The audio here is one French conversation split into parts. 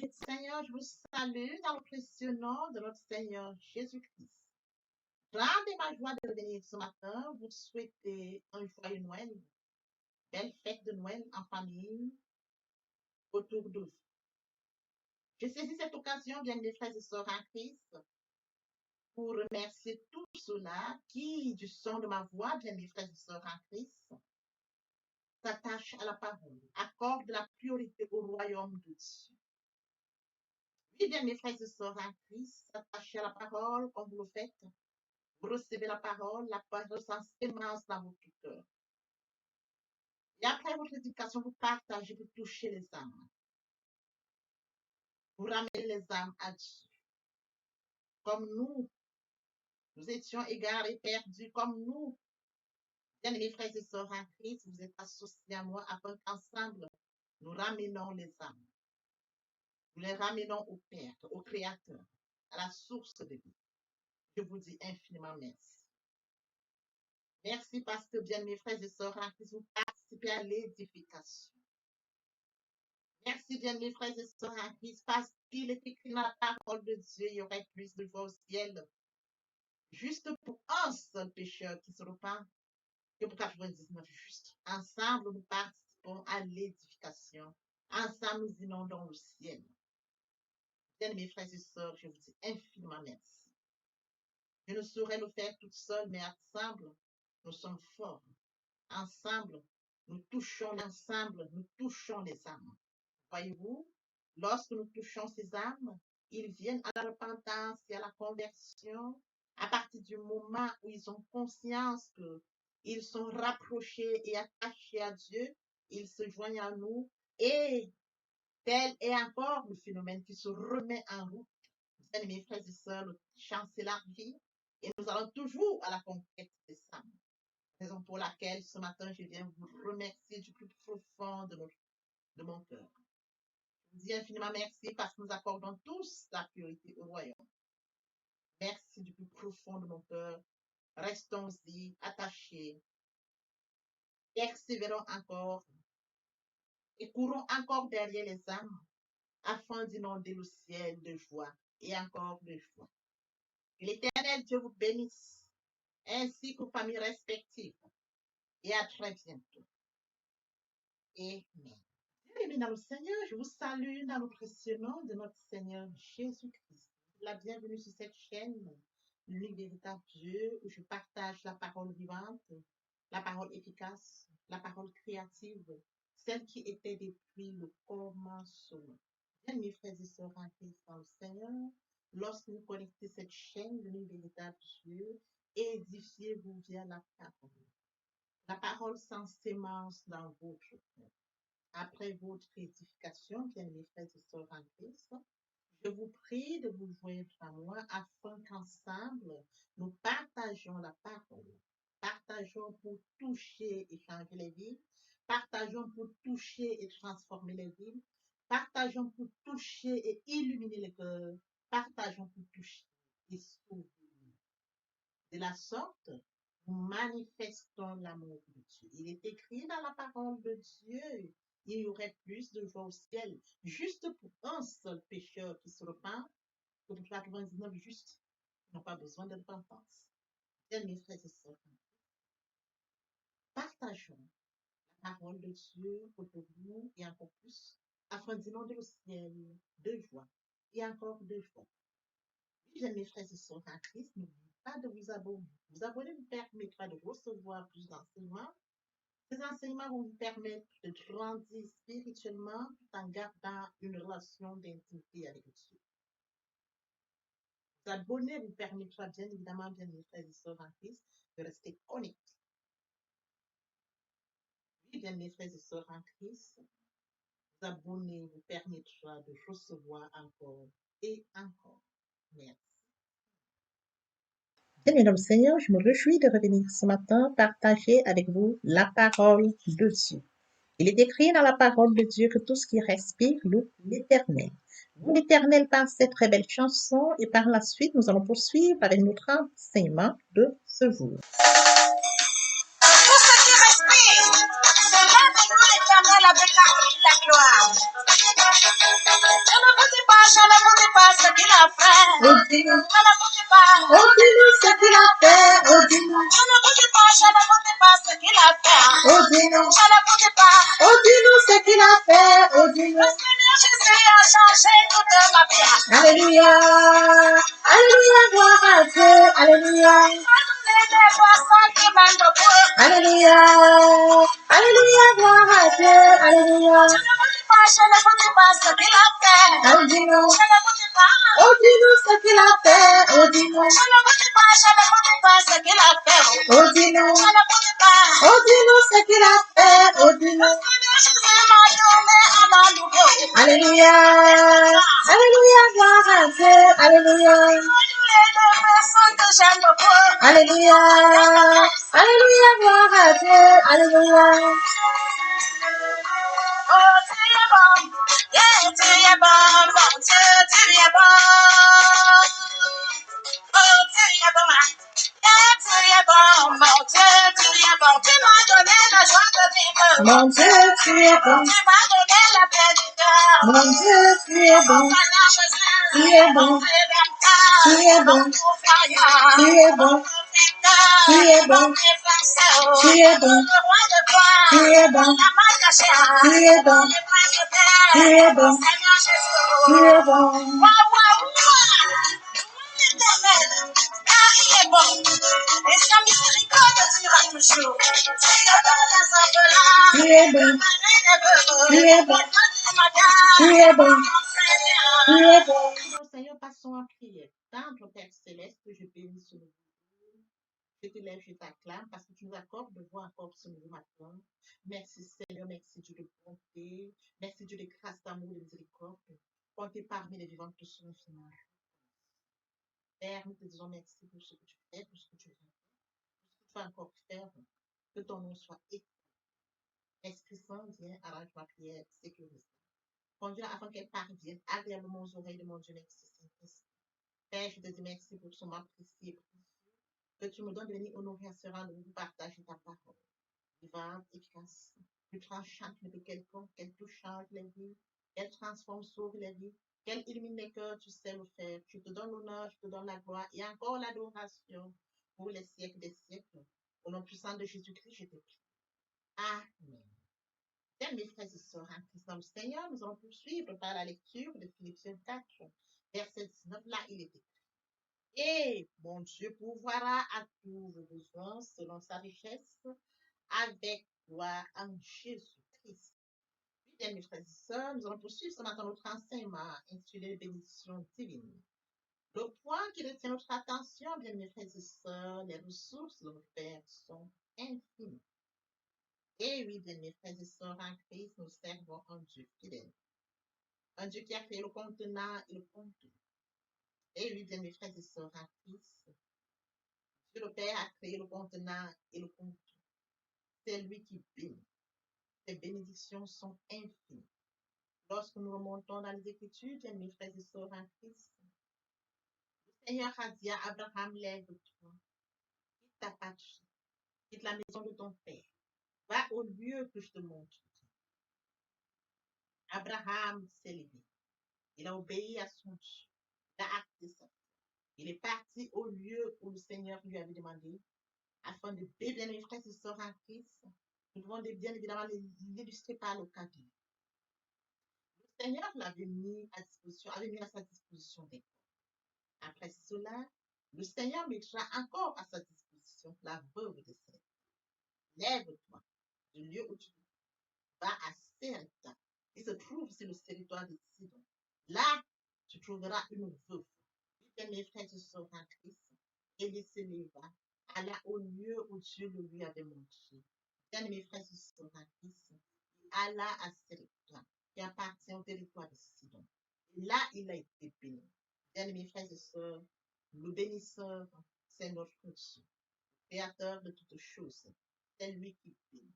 Bien-aimés du Seigneur, je vous salue dans le précieux nom de notre Seigneur Jésus-Christ. Grande est ma joie de revenir ce matin, vous souhaiter un joyeux Noël, belle fête de Noël en famille, autour de vous. Je saisis cette occasion, bien mes frères et sœurs en Christ, pour remercier tous ceux-là qui, du son de ma voix, bien mes frères et sœurs en Christ, s'attachent à la parole, accordent la priorité au royaume de Dieu. Oui, bien mes frères et sœurs en Christ, s'attachez à la parole comme vous le faites. Vous recevez la parole sans sémence dans votre cœur. Et après votre éducation, vous partagez, vous touchez les âmes. Vous ramenez les âmes à Dieu. Comme nous étions égarés, perdus, comme nous, bien-aimés frères et sœurs en Christ, vous êtes associés à moi afin qu'ensemble, nous ramenons les âmes. Nous les ramenons au Père, au Créateur, à la source de vie. Je vous dis infiniment merci. Merci parce que, bien mes frères et sœurs en Christ, vous participez à l'édification. Merci, bien mes frères et sœurs en Christ, parce qu'il est écrit dans la parole de Dieu, il y aurait plus de joie au ciel, juste pour un seul pécheur qui se repent, que pour 99 justes. Ensemble, nous participons à l'édification. Ensemble, nous inondons le ciel. Bien mes frères et sœurs, je vous dis infiniment merci. Je ne saurais le faire toute seule, mais ensemble, nous sommes forts. Ensemble, nous touchons les âmes. Voyez-vous, lorsque nous touchons ces âmes, ils viennent à la repentance et à la conversion à partir du moment où ils ont conscience qu'ils sont rapprochés et attachés à Dieu, ils se joignent à nous et tel est encore le phénomène qui se remet en route. Bien, mes frères et sœurs, le champ s'élargit et nous allons toujours à la conquête des âmes. Raison pour laquelle ce matin, je viens vous remercier du plus profond de mon cœur. Je vous dis infiniment merci parce que nous accordons tous la priorité au royaume. Merci du plus profond de mon cœur. Restons-y attachés. Persévérons encore et courons encore derrière les âmes afin d'inonder le ciel de joie et encore de joie. Que l'Éternel Dieu vous bénisse ainsi qu'aux familles respectives et à très bientôt. Amen. Bien-aimés dans le Seigneur, je vous salue dans le précieux nom de notre Seigneur Jésus-Christ. La bienvenue sur cette chaîne, l'unique véritable Dieu, où je partage la parole vivante, la parole efficace, la parole créative, celle qui était depuis le commencement. Bien, mes frères et sœurs en Christ dans le Seigneur, lorsque vous connectez cette chaîne, l'unique véritable Dieu, édifiez-vous via la parole. La parole sans sémence dans votre cœur. Après votre édification, bien mes frères et sœurs en Christ, je vous prie de vous joindre à moi afin qu'ensemble, nous partageons la parole. Partageons pour toucher et changer les vies. Partageons pour toucher et transformer les vies. Partageons pour toucher et illuminer les cœurs. Partageons pour toucher et sauver. De la sorte, nous manifestons l'amour de Dieu. Il est écrit dans la parole de Dieu, il y aurait plus de joie au ciel, juste pour un seul pécheur qui se repent, que pour 99 justes qui n'ont pas besoin de repentance. Bien, mes frères et sœurs, partageons la parole de Dieu autour de nous et encore plus, afin d'inonder le ciel de joie et encore de joie. Bien, mes frères et sœurs en Christ, n'oubliez pas de vous abonner. Vous abonner vous permettra de recevoir plus d'enseignements. Ces enseignements vont vous permettre de grandir spirituellement tout en gardant une relation d'intimité avec Dieu. Vous abonner vous permettra bien évidemment, bien mes frères et sœurs en Christ, de rester connectés. Oui, bien mes frères et sœurs en Christ, vous abonner vous permettra de recevoir encore et encore. Merci. Bien, dans le Seigneur, je me réjouis de revenir ce matin partager avec vous la parole de Dieu. Il est écrit dans la parole de Dieu que tout ce qui respire loue l'Éternel. Loue l'Éternel par cette très belle chanson et par la suite, nous allons poursuivre avec notre enseignement de ce jour. Tout ce qui respire, célèbre-nous l'Éternel avec la gloire. pas ce qu'il a fait. Je ne goûte pas. dis-nous ce qu'il a fait. Dis-nous. Je ne goûte pas ce qu'il a fait. Dis-nous. Je ne goûte pas. Dis-nous ce qu'il a fait. Le Dis-nous. Seigneur Jésus a changé toute ma vie. Alléluia. Alléluia, gloire à Dieu. Alléluia. Il m'a donné des poissons qui mènent de bout. Alléluia. Alléluia, gloire à Dieu. Alléluia. Je ne goûte pas ce qu'il a fait. Dis-nous. Je ne goûte pas. Dis-nous ce qu'il a fait. Dis-nous. Je ne goûte pas ce qu'il a fait. Dis-nous. Je ne goûte pas. Dis-nous ce qu'il a fait. Le Dis-nous. Seigneur Jésus m'a donné un an nouveau. Alléluia. Alléluia, gloire à Dieu. Alléluia. Il m'a donné des personnes que j'aime beaucoup. Alléluia. Alléluia, gloire à Dieu. Alléluia. Oh, tu es bon. Yeah, tu es bon, mon Dieu, tu es bon. Oh, tu es bon, ma. Yeah, tu es bon, mon Dieu, tu es bon. Tu m'as donné la joie de vivre. Mon Dieu, tu es bon. Tu m'as donné la paix du cœur. Mon Dieu, tu es bon. Tu es bon. Tu es bon. Tu es bon. Tu es bon. Tu es bon. Tu es bon. Tu es bon. Tu es bon. Tu es bon. Il est bon. Et sa miséricorde sera toujours. Tu es bon. Tu es bon. Tu es bon. Tu es bon. Seigneur, passons en prière. Tendre Père Céleste, que je bénis ce nouveau jour. Je t'élève, je t'acclame parce que tu nous accordes de voir encore ce nouveau matin. Merci Seigneur, merci Dieu de bonté, merci Dieu de grâce, d'amour, de miséricorde. Comptez parmi les vivants qui sont infiniment. Père, nous te disons merci pour ce que tu fais, pour ce que tu viens faire, pour ce que tu vas encore faire. Que ton nom soit écrit. Esprit Saint, viens, arrange ma prière, sécurise. Conduis afin qu'elle parvienne agréablement aux oreilles de mon Dieu, merci Saint-Christ. Père, je te dis merci pour ce moment précieux et précieux que tu me donnes de venir honorer à ce rendez-vous, partager ta parole. Vivante, efficace, plus tranchante que quelconque, qu'elle touche, change les vies, qu'elle transforme, sauve les vies, qu'elle illumine les cœurs, tu sais le faire. Je te donne l'honneur, je te donne la gloire et encore l'adoration pour les siècles des siècles. Au nom puissant de Jésus-Christ, je te prie. Amen. Bien, mes frères et sœurs, en Christ dans le Seigneur, nous allons poursuivre par la lecture de Philippiens 4, verset 19. Là, il est écrit. Et mon Dieu pourvoira à tous vos besoins selon sa richesse avec toi en Jésus-Christ. Bien, mes frères et sœurs, nous allons poursuivre ce matin notre enseignement intitulé Bénédiction divine. Le point qui retient notre attention, bien, mes frères et sœurs, les ressources de notre Père sont infinies. Et oui, bien, mes frères et sœurs, en Christ, nous servons un Dieu fidèle. Un Dieu qui a créé le contenant et le contenu. Et oui, bien, mes frères et sœurs, en Christ, Dieu le Père a créé le contenant et le contenu. C'est lui qui bénit. Ses bénédictions sont infinies. Lorsque nous remontons dans les Écritures, bien, mes frères et sœurs, en Christ, le Seigneur a dit à Abraham, lève-toi, quitte ta patrie, quitte la maison de ton père, va au lieu que je te montre. Abraham s'est levé. Il a obéi à son Dieu. Il a acté ça. Il est parti au lieu où le Seigneur lui avait demandé, afin de bien mes frères et sœurs en Christ. Nous devons bien évidemment l'illustrer par le cadeau. Le Seigneur l'avait mis à disposition, avait mis à sa disposition des corps. Après cela, le Seigneur mettra encore à sa disposition la veuve de Seth. Lève-toi du lieu où tu vas à Serepta, qui se trouve sur le territoire de Sidon. Là, tu trouveras une veuve. Bien mes frères et sœurs en Christ, et il se leva, alla au lieu où Dieu le lui avait montré. Bien mes frères et sœurs en Christ, il alla à Serepta, qui appartient au territoire de Sidon. Et là, il a été béni. Bien mes frères et sœurs, le bénisseur, c'est notre Dieu, créateur de toutes choses. C'est lui qui bénit.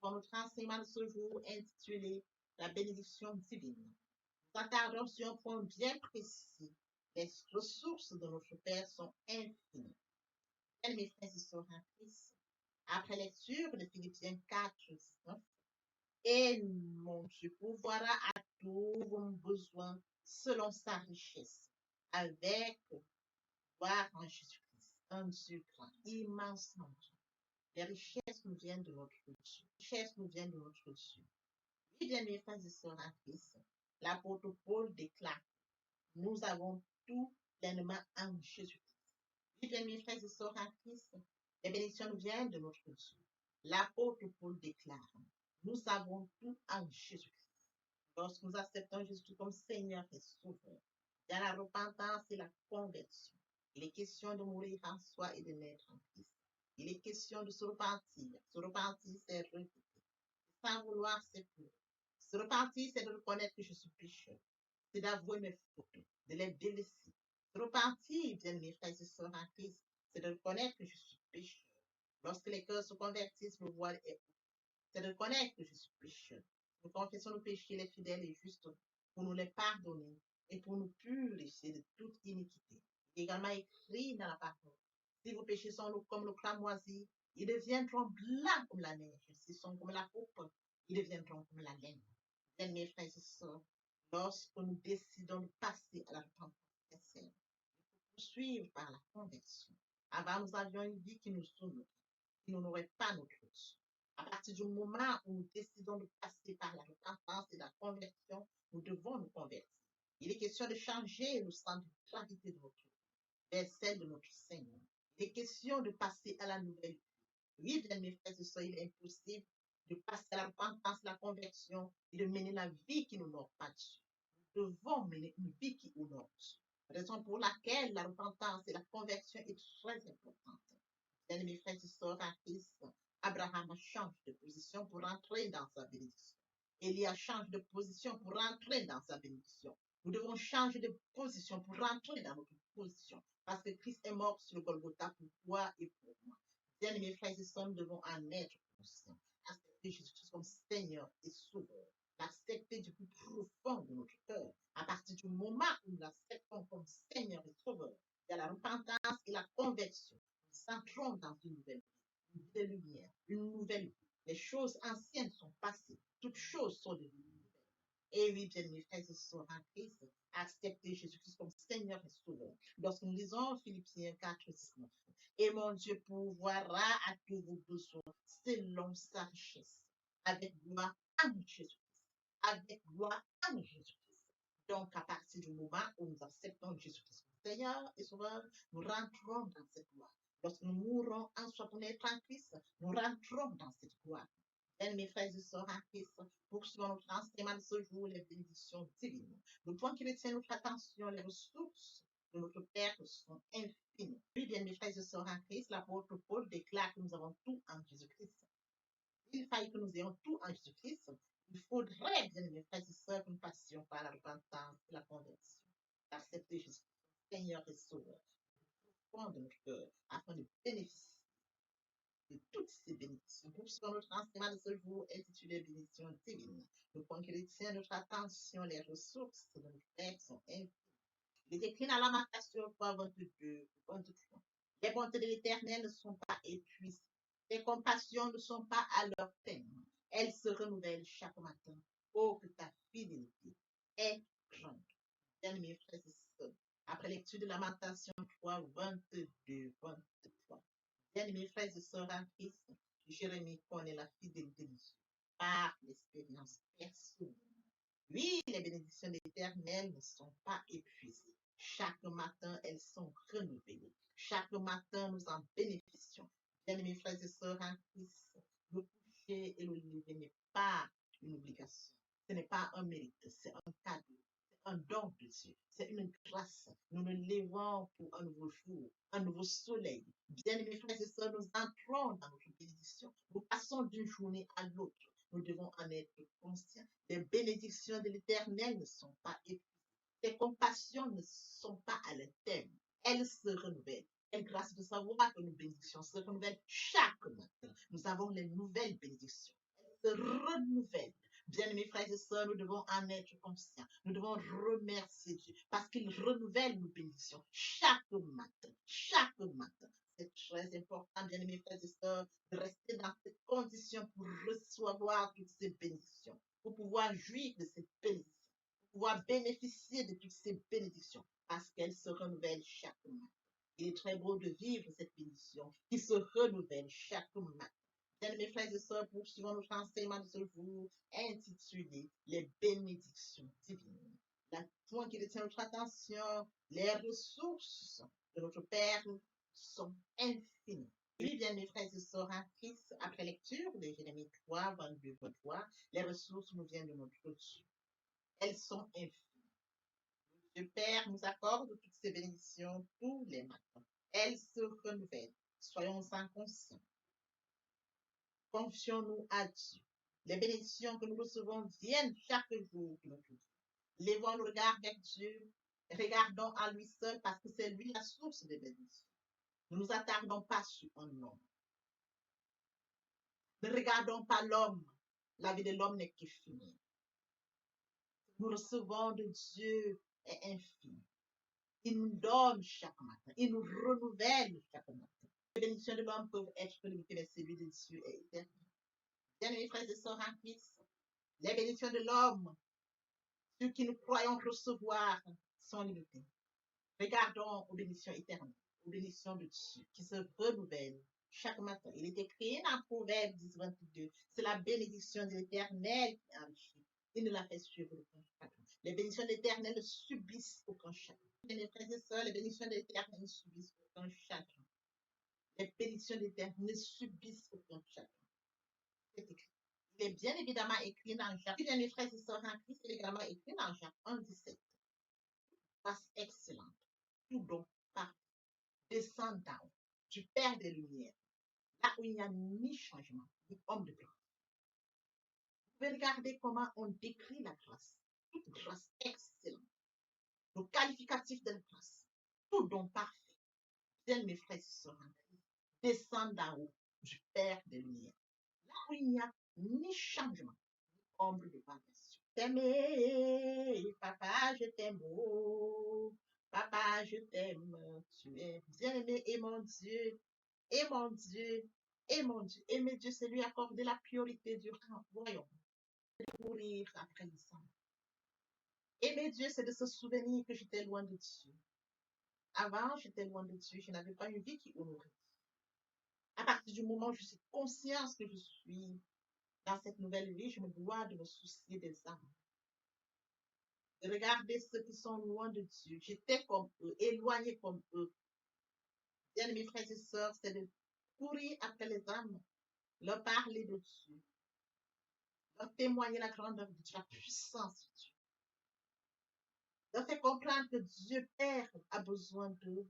Pour notre enseignement de ce jour intitulé La bénédiction divine, nous attardons sur un point bien précis. Les ressources de notre Père sont infinies. Bien, mes frères et sœurs en Christ, après lecture de Philippiens 4, 19, et mon Dieu pourvoira à tous vos besoins selon sa richesse, avec gloire en Jésus-Christ. Un Dieu grand, immensement grand. Les richesses nous viennent de notre Dieu. Les richesses nous viennent de notre Dieu. Oui, bien mes frères et sœurs en Christ, l'apôtre Paul déclare, nous avons tout pleinement en Jésus-Christ. Oui, bien mes frères et sœurs en Christ, les bénédictions nous viennent de notre Dieu. L'apôtre Paul déclare, nous avons tout en Jésus-Christ. Lorsque nous acceptons Jésus comme Seigneur et Sauveur, dans la repentance et la conversion, il est question de mourir en soi et de naître en Christ. Il est question de se repentir. Se repentir, c'est répéter. Sans vouloir, c'est pleurer. Se repentir, c'est de reconnaître que je suis pécheur. C'est d'avouer mes fautes, de les délaisser. Se repentir, bien mes frères et sœurs en Christ, c'est de reconnaître que je suis pécheur. Lorsque les cœurs se convertissent, le voile est c'est de reconnaître que je suis pécheur. Nous confessons nos péchés, les fidèles et justes, pour nous les pardonner et pour nous purifier de toute iniquité. Il est également écrit dans la parole. Si vos péchés sont comme le cramoisi, ils deviendront blancs comme la neige. S'ils sont comme la pourpre, ils deviendront comme la laine. Bien, mes frères et sœurs, lorsque nous décidons de passer à la repentance sincère, poursuivre par la conversion. Avant, nous avions une vie qui nous soumet, qui n'aurait pas notre vie. À partir du moment où nous décidons de passer par la repentance et la conversion, nous devons nous convertir. Il est question de changer le centre de gravité de notre vie vers celle de notre Seigneur. Il est question de passer à la nouvelle vie. Oui, bien mes frères et sœurs, il est impossible de passer à la repentance, la conversion et de mener la vie qui n'honore pas Dieu. Nous devons mener une vie qui honore Dieu. Raison pour laquelle la repentance et la conversion est très importante. Bien mes frères et sœurs en Christ, Abraham change de position pour entrer dans sa bénédiction. Élie change de position pour entrer dans sa bénédiction. Nous devons changer de position pour rentrer dans notre position. Parce que Christ est mort sur le Golgotha pour toi et pour moi. Bien mes frères et sœurs, nous devons en être conscients. Accepter Jésus-Christ comme Seigneur et Sauveur. L'accepter du plus profond de notre cœur. À partir du moment où nous l'acceptons comme Seigneur et Sauveur, il y a la repentance et la conversion. Nous entrons dans une nouvelle vie, une vie de lumière, une nouvelle vie. Les choses anciennes sont passées. Toutes choses sont devenues nouvelles. Et oui, bien mes frères et sœurs en Christ, acceptez Jésus-Christ comme Seigneur et Sauveur. Lorsque nous lisons Philippiens 4, 19, et mon Dieu pourvoira à tous vos besoins selon sa richesse, avec gloire en Jésus-Christ. Avec gloire en Jésus-Christ. Donc, à partir du moment où nous acceptons Jésus-Christ comme Seigneur et Sauveur, nous rentrons dans cette gloire. Lorsque nous mourrons en soi pour naître en Christ, nous rentrons dans cette gloire. Bien, mes frères et sœurs en Christ, poursuivons notre enseignement de ce jour, les bénédictions divines. Le point qui retient notre attention, les ressources de notre Père sont infinies. Oui, bien, mes frères et sœurs en Christ, l'apôtre Paul déclare que nous avons tout en Jésus-Christ. Il faille que nous ayons tout en Jésus-Christ. Il faudrait, bien, mes frères et sœurs, que nous passions par la repentance et la conversion, d'accepter Jésus, Seigneur et Sauveur, au fond de notre cœur, afin de bénéficier de toutes ces bénédictions. Poursuivons notre enseignement de ce jour intitulé Bénédictions divines. Le point qui retient notre attention, les ressources de notre Père sont infinies. Il est écrit dans Lamentation 3, 22, 23. Les bontés de l'Éternel ne sont pas épuisées. Ses compassions ne sont pas à leur terme. Elles se renouvellent chaque matin. Oh, que ta fidélité est grande. Bien-aimés frères et sœurs, après lecture de Lamentation 3, 22, 23. Bien-aimés frères et sœurs en Christ, Jérémie connaît la fidélité de Dieu par l'expérience personnelle. Oui, les bénédictions de l'Éternel ne sont pas épuisées. Chaque matin, elles sont renouvelées. Chaque matin, nous en bénéficions. Bien-aimés frères et sœurs en Christ, le coucher et le lever n'est pas une obligation. Ce n'est pas un mérite, c'est un cadeau. C'est un don de Dieu. C'est une grâce. Nous nous levons pour un nouveau jour, un nouveau soleil. Bien-aimés frères et sœurs, nous entrons dans notre bénédiction. Nous passons d'une journée à l'autre. Nous devons en être conscients. Les bénédictions de l'Éternel ne sont pas épuisées. Les compassions ne sont pas à leur terme. Elles se renouvellent. Quelle grâce de savoir que nos bénédictions se renouvellent chaque matin. Nous avons les nouvelles bénédictions. Elles se renouvellent. Bien-aimés frères et sœurs, nous devons en être conscients. Nous devons remercier Dieu parce qu'il renouvelle nos bénédictions chaque matin. Chaque matin. C'est très important, bien-aimés frères et sœurs, de rester dans cette condition pour recevoir toutes ces bénédictions, pour pouvoir jouir de ces bénédictions. pouvoir bénéficier de toutes ces bénédictions parce qu'elles se renouvellent chaque matin. Il est très beau de vivre cette bénédiction qui se renouvelle chaque matin. Bien, mes frères et sœurs, poursuivons notre enseignement de ce jour intitulé Les bénédictions divines. La point qui retient notre attention, les ressources de notre Père sont infinies. Oui, bien, mes frères et sœurs en Christ, après lecture de Jérémie 3, 22, 23, les ressources nous viennent de notre Dieu. Elles sont infinies. Le Père nous accorde toutes ces bénédictions tous les matins. Elles se renouvellent. Soyons-en conscients. Confions-nous à Dieu. Les bénédictions que nous recevons viennent chaque jour de notre vie. Levons le regard vers Dieu. Regardons à lui seul parce que c'est lui la source des bénédictions. Ne nous attardons pas sur un homme. Ne regardons pas l'homme. La vie de l'homme n'est qu'éphémère. Nous recevons de Dieu est infini. Il nous donne chaque matin. Il nous renouvelle chaque matin. Les bénédictions de l'homme peuvent être limitées, mais celui de Dieu est éternel. Bien-aimés frères et sœurs en Christ, les bénédictions de l'homme, ceux qui nous croyons recevoir, sont limitées. Regardons aux bénédictions éternelles, aux bénédictions de Dieu qui se renouvellent chaque matin. Il est écrit dans Proverbe 10, 22, c'est la bénédiction de l'Éternel qui enrichit. Il ne la fait suivre aucun chacun. Les bénédictions de l'Éternel ne subissent aucun chacun. Mes frères et sœurs, les bénédictions de l'Éternel ne subissent aucun chacun. Les bénédictions de l'Éternel ne subissent aucun chacun. C'est écrit. Il est bien évidemment écrit dans Jacques. Bien, mes frères et sœurs en Christ, il est également écrit dans Jacques 1, 17. Grâce excellente, tout don parfait, descend d'en haut, du Père des Lumières, là où il n'y a ni changement, ni homme de grâce. Vous pouvez regarder comment on décrit la grâce. Toute grâce excellente. Le qualificatif de la grâce. Tout don parfait. Bien, mes frères et sœurs en Christ, descend d'en haut, du Père des Lumières, là où il n'y a ni changement, ni ombre de variation. T'aimer, papa, je t'aime, oh, papa, je t'aime, tu es bien-aimé et mon Dieu, et mon Dieu, et mon Dieu. Aimer Dieu, c'est lui accorder la priorité du royaume, de courir après le sang. Aimer Dieu, c'est de se souvenir que j'étais loin de Dieu. Avant, j'étais loin de Dieu, je n'avais pas une vie qui honorait. À partir du moment où je suis consciente que je suis dans cette nouvelle vie, je me dois de me soucier des âmes. De regarder ceux qui sont loin de Dieu. J'étais comme eux, éloigné comme eux. Bien, mes frères et sœurs, c'est de courir après les âmes, leur parler de Dieu, leur témoigner la grandeur de Dieu, la puissance de Dieu. Leur faire comprendre que Dieu Père a besoin d'eux.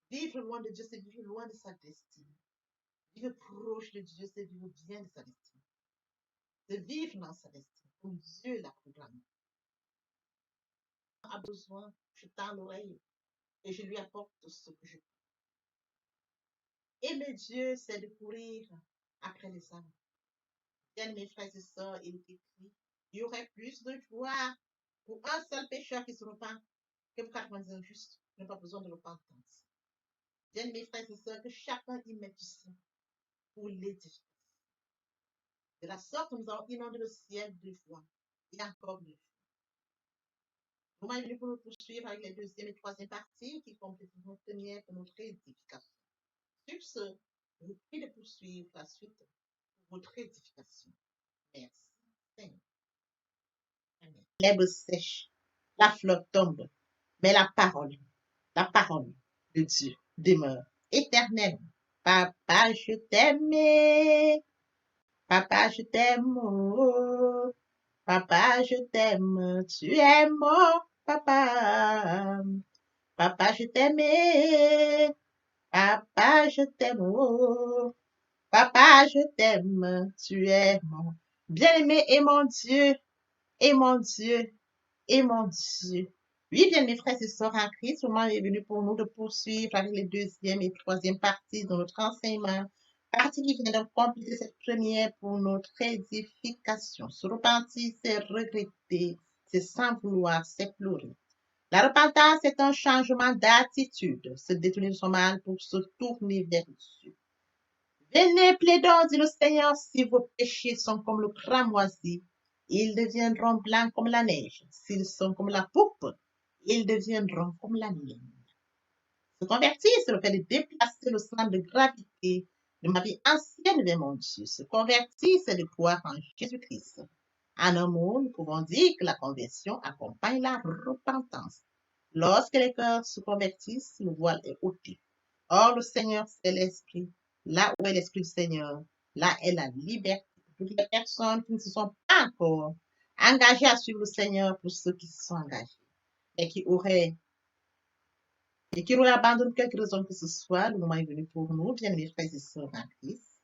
Vivre loin de Dieu, c'est vivre loin de sa destinée. Vivre proche de Dieu, c'est vivre bien de sa destinée. De vivre dans sa destinée, comme Dieu l'a programmé. A besoin, je tends l'oreille et je lui apporte ce que je peux. Aimer Dieu, c'est de courir après les âmes. Bien, mes frères et sœurs, il est écrit, il y aurait plus de joie pour un seul pécheur qui se repent que pour 90 justes qui n'ont pas besoin de repentance. Bien, mes frères et sœurs, que chacun y mette du sien pour l'édification. De la sorte, nous allons inonder le ciel de joie et encore de joie. Nous allons venir pour nous poursuivre avec les deuxième et troisième parties qui complètent notre première pour notre édification. Sur ce, je vous prie de poursuivre la suite pour votre édification. Merci. Seigneur. Amen. L'herbe sèche, la fleur tombe, mais la parole de Dieu demeure éternelle. Papa, je t'aime. Papa, je t'aime. Oh. Papa, je t'aime. Tu es mon papa. Papa, je t'aime. Papa, je t'aime. Oh. Papa, je t'aime. Tu es mon bien-aimé et mon Dieu. Et mon Dieu. Et mon Dieu. Oui, bien, mes frères et sœurs en Christ, le moment est venu pour nous de poursuivre avec les deuxième et troisième parties de notre enseignement. Partie qui vient de compléter cette première pour notre édification. Se repentir, c'est regretter, c'est sans vouloir, c'est pleurer. La repentance est un changement d'attitude, se détourner de son mal pour se tourner vers Dieu. Venez, plaidons, dit le Seigneur, si vos péchés sont comme le cramoisi, Ils deviendront blancs comme la neige. S'ils sont comme la poupe, ils deviendront comme la lune. Se convertir, c'est le fait de déplacer le centre de gravité de ma vie ancienne vers mon Dieu. Se convertir, c'est de croire en Jésus-Christ. En un mot, nous pouvons dire que la conversion accompagne la repentance. Lorsque les cœurs se convertissent, le voile est ôté. Or, le Seigneur, c'est l'Esprit. Là où est l'Esprit du Seigneur, là est la liberté. Toutes les personnes qui ne se sont pas encore engagées à suivre le Seigneur, pour ceux qui se sont engagés, et qui auraient abandonné quelque raison que ce soit, le moment est venu pour nous, bien mes frères et sœurs en Christ,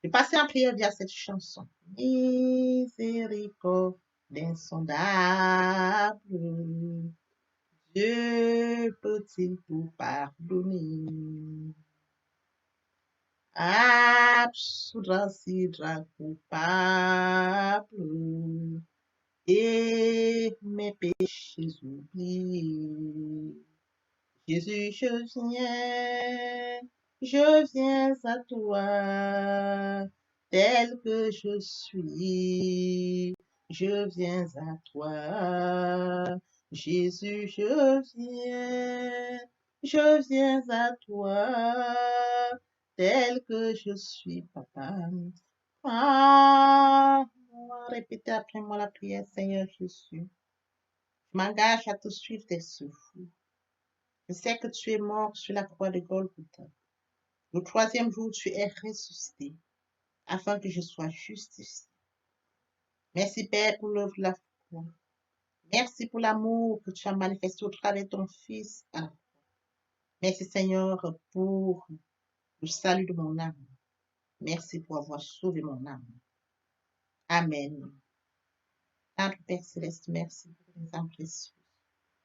de passer en prière via cette chanson. Miséricorde insondable, Dieu peut-il tout pardonner? Absoudra sidra coupable et mes péchés oubliés. Jésus, je viens à toi, tel que je suis. Je viens à toi, Jésus, je viens à toi, tel que je suis, papa. Ah, répétez après moi la prière, Seigneur Jésus. Je m'engage à te suivre tes souffles. Je sais que tu es mort sur la croix de Golgotha. Le troisième jour, tu es ressuscité afin que je sois justifié. Merci, Père, pour l'œuvre de la foi. Merci pour l'amour que tu as manifesté au travers de ton Fils. Merci, Seigneur, pour le salut de mon âme. Merci pour avoir sauvé mon âme. Amen. Notre Père Céleste, merci pour les âmes précieuses.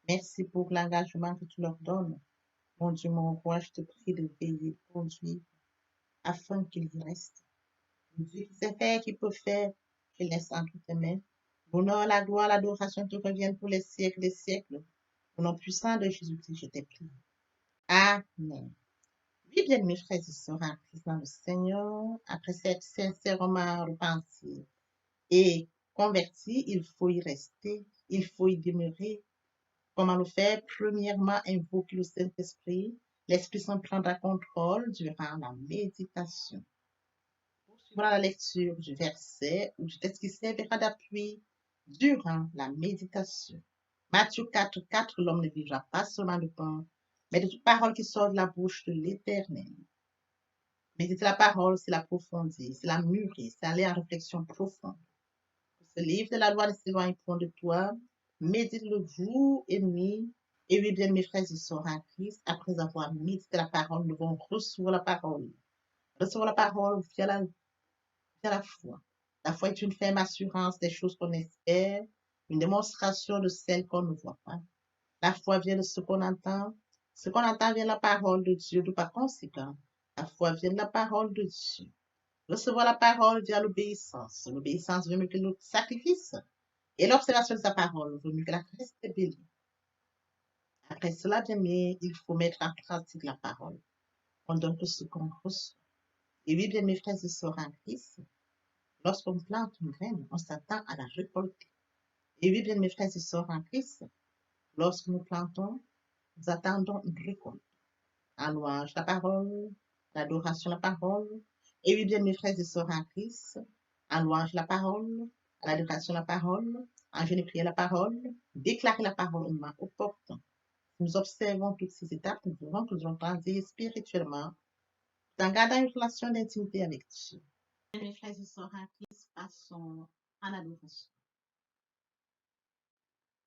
Merci pour l'engagement que tu leur donnes. Mon Dieu, mon roi, je te prie de veiller, conduire, afin qu'ils y restent. Dieu qui sait faire, qui peut faire, je laisse entre tes mains. L'honneur, la gloire, l'adoration te reviennent pour les siècles des siècles. Au nom puissant de Jésus-Christ, je t'ai prie. Amen. Oui, bien, mes frères et sœurs en Christ dans le Seigneur, après s'être sincèrement repenti et converti, il faut y rester, il faut y demeurer. Comment le faire? Premièrement, invoquer le Saint-Esprit. L'Esprit Saint prendra contrôle durant la méditation. Poursuivra la lecture du verset ou du texte qui servira d'appui durant la méditation. Matthieu 4, 4, l'homme ne vivra pas seulement de pain, mais de toute parole qui sort de la bouche de l'Éternel. Méditer la parole, c'est l'approfondir, c'est la mûrir, c'est aller en réflexion profonde. Ce livre de la loi ne s'éloigne point de toi. Médite-le jour et nuit. Et oui, bien, mes frères et sœurs en Christ, après avoir médité la parole, nous devons recevoir la parole. Recevoir la parole via la foi. La foi est une ferme assurance des choses qu'on espère, une démonstration de celles qu'on ne voit pas. La foi vient de ce qu'on entend. Ce qu'on entend vient de la parole de Dieu. De par conséquent, la foi vient de la parole de Dieu. Recevoir la parole via l'obéissance. L'obéissance veut mieux que le sacrifice. Et l'observation de sa parole vaut mieux que la reste bélie. Après cela, bien aimé, il faut mettre en pratique la parole. On donne tout ce qu'on reçoit. Et oui, bien mes frères et sœurs en Christ, lorsqu'on plante une graine, on s'attend à la récolter. Et oui, bien mes frères et sœurs en Christ, lorsque nous plantons, nous attendons une récolte. En louange la parole, l'adoration la parole. Et oui, bien mes frères et sœurs en Christ, en louange la parole, l'adoration la parole, en jeûne et prière la parole, déclarer la parole au moment opportun. Nous observons toutes ces étapes, nous verrons que nous allons grandir spirituellement, en gardant une relation d'intimité avec Dieu. Mes frères et sœurs en Christ, passons en adoration.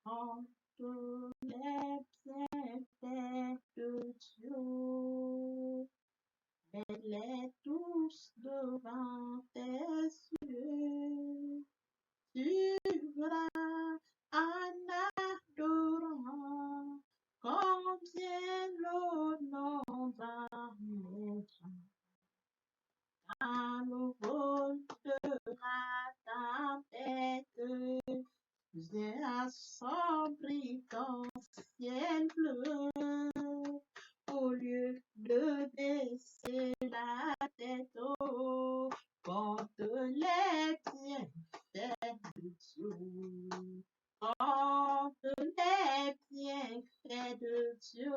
Entre les bienfaits de Dieu, mets-les tous devant tes yeux. Tu verras en adorant combien l'honneur va naître. À nouveau sera ta tête, viens assombrir ton ciel bleu. Au lieu de baisser la tête, compte les bienfaits de Dieu. Dieu,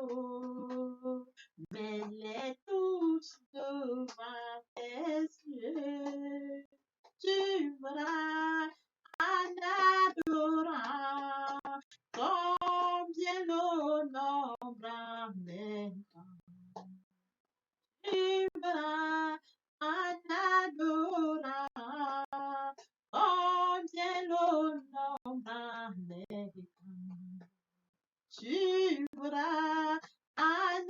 mais les tous devant tes yeux. Tu verras en adorant combien le nombre en tu verras en adorant combien le nombre en tu verras en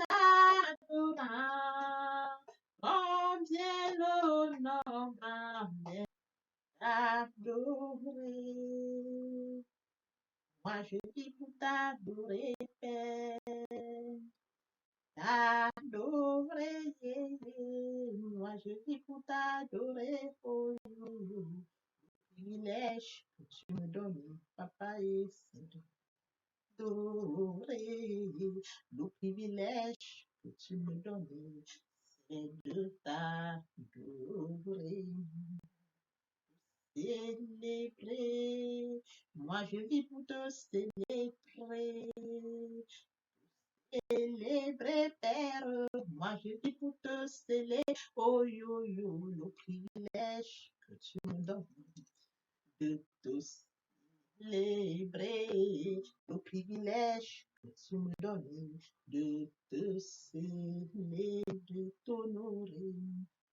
adorant combien le nombre adorer. Moi je vis pour t'adorer, Père. T'adorer, moi je vis pour t'adorer, oh, privilège que tu me donnes, papa, et c'est d'adorer. Le privilège que tu me donnes, c'est de t'adorer. Célébrer. Moi, je vis pour te célébrer. Célébrer, Père. Moi, je vis pour te célébrer. Oh, yo, yo, le privilège que tu me donnes de te célébrer. Le privilège que tu me donnes de te célébrer, de t'honorer.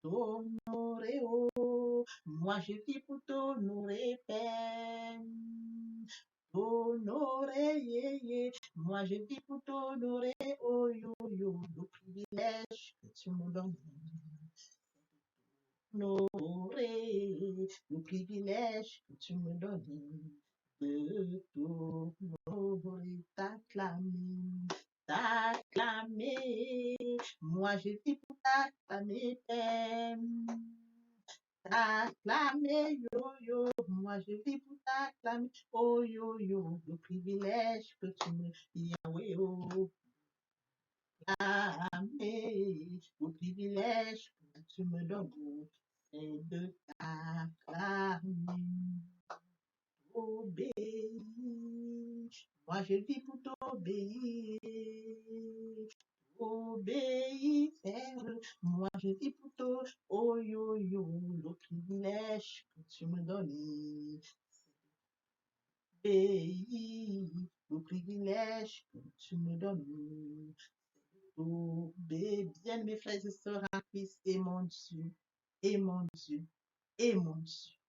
T'honorer, oh, moi je vis pour t'honorer, Père. T'honorer, yeah, yeah. Moi je vis pour t'honorer, oh yo yo, le privilège que tu me donnes. T'honorer, le privilège que tu me donnes de t'honorer, t'acclamer, t'acclamer. Moi je vis pour t'acclamer, Père. T'acclamer, yo yo, moi je vis pour t'acclamer, oh yo yo, le privilège que tu me Yahweh, oh, acclamer, le privilège que tu me donnes, c'est de t'acclamer, obéir. Moi je vis pour t'obéir. Obéir, Père. Moi je vis pour toi, oh yo yo, le privilège que tu me donnes. Obéir, le privilège que tu me donnes. Obéir, bien mes frères et sœurs en Christ, et mon Dieu, et mon Dieu, et mon Dieu.